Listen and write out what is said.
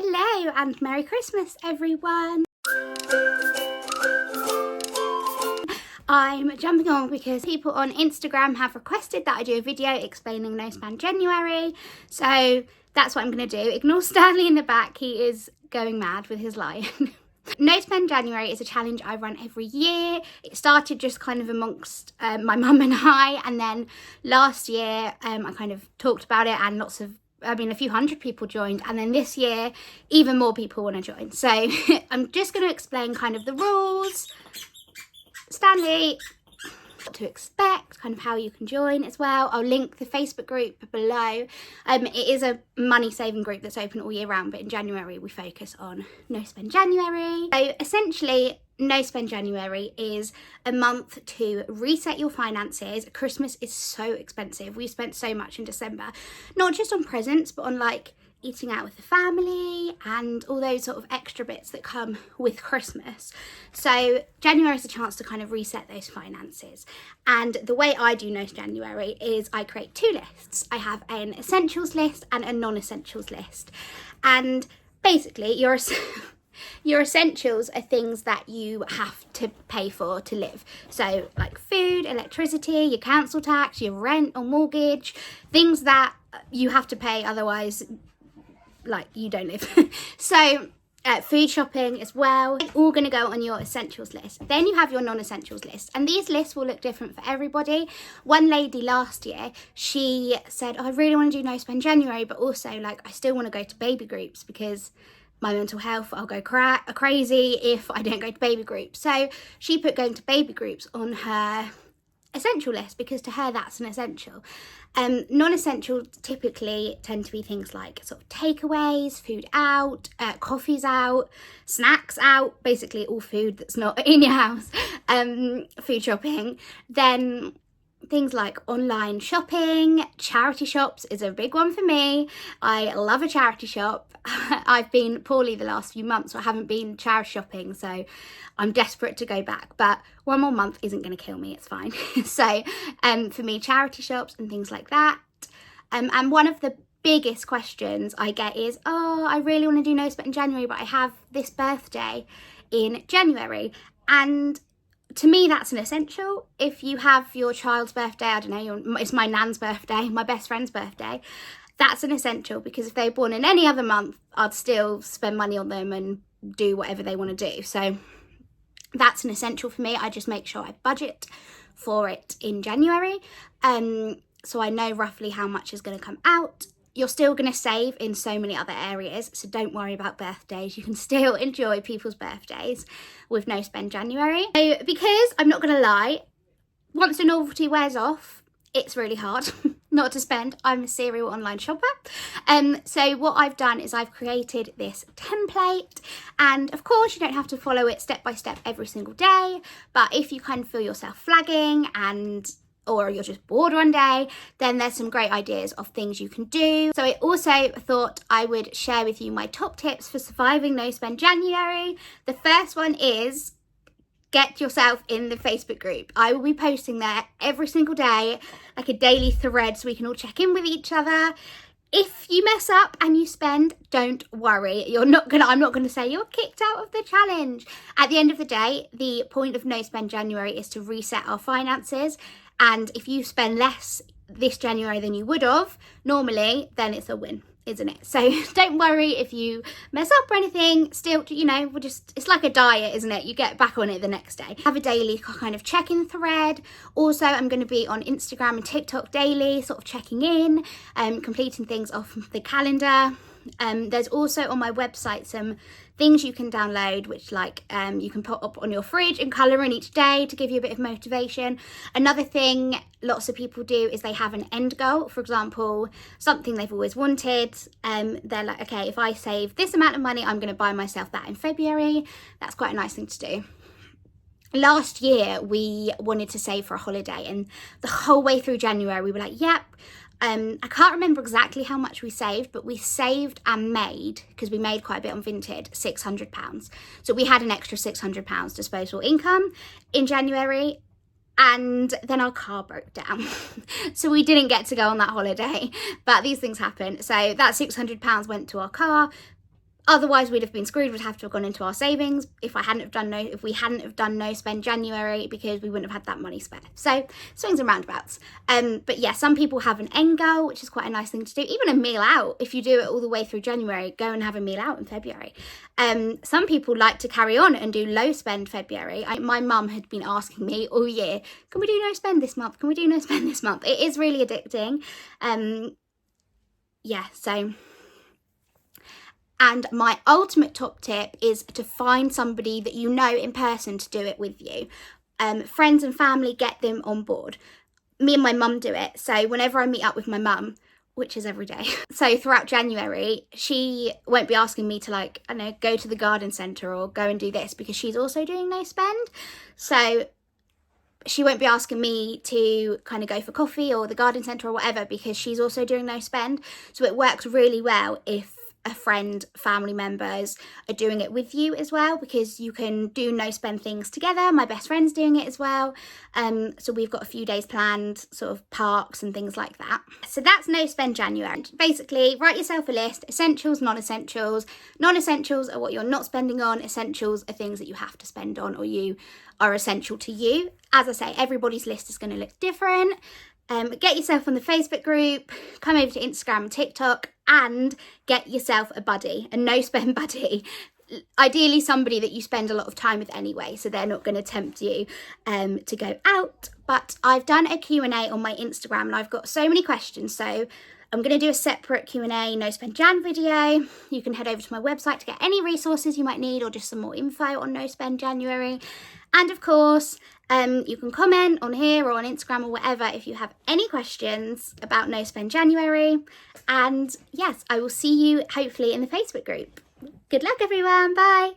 Hello and Merry Christmas, everyone. I'm jumping on because people on Instagram have requested that I do a video explaining No Spend January. So that's what I'm going to do. Ignore Stanley in the back. He is going mad with his lion. No Spend January is a challenge I run every year. It started just kind of amongst my mum and I, and then last year I kind of talked about it and a few hundred people joined, and then this year even more people want to join. So I'm just going to explain kind of the rules, Stanley, what to expect, kind of how you can join as well. I'll link the Facebook group below. It is a money saving group that's open all year round, but in January we focus on No Spend January. So essentially, No Spend January is a month to reset your finances. Christmas is so expensive. We spent so much in December, not just on presents, but on like eating out with the family and all those sort of extra bits that come with Christmas. So January is a chance to kind of reset those finances. And the way I do No Spend January is I create two lists. I have an essentials list and a non-essentials list. And basically your essentials are things that you have to pay for to live. So like food, electricity, your council tax, your rent or mortgage, things that you have to pay, otherwise like you don't live. So food shopping as well, it's all going to go on your essentials list. Then you have your non-essentials list, and these lists will look different for everybody. One lady last year, she said, I really want to do No Spend January, but also like I still want to go to baby groups because my mental health, I'll go crazy if I don't go to baby groups. So she put going to baby groups on her essential list because to her that's an essential. Non-essential typically tend to be things like sort of takeaways, food out, coffees out, snacks out, basically all food that's not in your house, food shopping. Then things like online shopping, charity shops is a big one for me. I love a charity shop. I've been poorly the last few months, so I haven't been charity shopping, so I'm desperate to go back, but one more month isn't going to kill me, it's fine. So for me, charity shops and things like that. And one of the biggest questions I get is, oh, I really want to do No Spend in January, but I have this birthday in January. And to me, that's an essential. If you have your child's birthday, I don't know, it's my nan's birthday, my best friend's birthday, that's an essential, because if they're born in any other month, I'd still spend money on them and do whatever they want to do. So that's an essential for me. I just make sure I budget for it in January. So I know roughly how much is going to come out. You're still going to save in so many other areas, so don't worry about birthdays. You can still enjoy people's birthdays with No Spend January. So, because I'm not going to lie, once the novelty wears off, it's really hard not to spend. I'm a serial online shopper. So what I've done is I've created this template, and of course you don't have to follow it step by step every single day, but if you kind of feel yourself flagging or you're just bored one day, then there's some great ideas of things you can do. So I also thought I would share with you my top tips for surviving No Spend January. The first one is get yourself in the Facebook group. I will be posting there every single day, like a daily thread, so we can all check in with each other. If you mess up and you spend, don't worry. I'm not gonna say you're kicked out of the challenge. At the end of the day, the point of No Spend January is to reset our finances. And if you spend less this January than you would have normally, then it's a win, isn't it? So don't worry if you mess up or anything. Still, you know, it's like a diet, isn't it? You get back on it the next day. Have a daily kind of check-in thread. Also, I'm going to be on Instagram and TikTok daily, sort of checking in, completing things off the calendar. There's also on my website some things you can download, which like you can put up on your fridge and colour in each day to give you a bit of motivation. Another thing lots of people do is they have an end goal. For example, something they've always wanted. They're like, okay, if I save this amount of money, I'm going to buy myself that in February. That's quite a nice thing to do. Last year we wanted to save for a holiday, and the whole way through January we were like, yep. I can't remember exactly how much we saved, but we saved and made, because we made quite a bit on Vinted, £600. So we had an extra £600 disposable income in January, and then our car broke down. So we didn't get to go on that holiday, but these things happen. So that £600 went to our car. Otherwise, we'd have been screwed. We'd have to have gone into our savings if we hadn't have done no spend January, because we wouldn't have had that money spare. So swings and roundabouts. But yeah, some people have an end goal, which is quite a nice thing to do. Even a meal out, if you do it all the way through January, go and have a meal out in February. Some people like to carry on and do low spend February. My mum had been asking me all year, can we do no spend this month? Can we do no spend this month? It is really addicting. Yeah, so... And my ultimate top tip is to find somebody that you know in person to do it with you. Friends and family, get them on board. Me and my mum do it. So whenever I meet up with my mum, which is every day, so throughout January, she won't be asking me to, like, I don't know, go to the garden centre or go and do this, because she's also doing no spend. So she won't be asking me to kind of go for coffee or the garden centre or whatever, because she's also doing no spend. So it works really well if a friend, family members are doing it with you as well, because you can do no spend things together. My best friend's doing it as well. So we've got a few days planned, sort of parks and things like that. So that's no spend January. Basically, write yourself a list: essentials, non-essentials. Non-essentials are what you're not spending on. Essentials are things that you have to spend on, or you are essential to you. As I say, everybody's list is going to look different. Get yourself on the Facebook group, come over to Instagram and TikTok, and get yourself a buddy, a no spend buddy. Ideally somebody that you spend a lot of time with anyway, so they're not going to tempt you to go out. But I've done a Q&A on my Instagram, and I've got so many questions, so I'm going to do a separate Q&A no spend Jan video. You can head over to my website to get any resources you might need, or just some more info on no spend January. And of course, you can comment on here or on Instagram or whatever if you have any questions about no spend January. And yes, I will see you hopefully in the Facebook group. Good luck everyone, bye.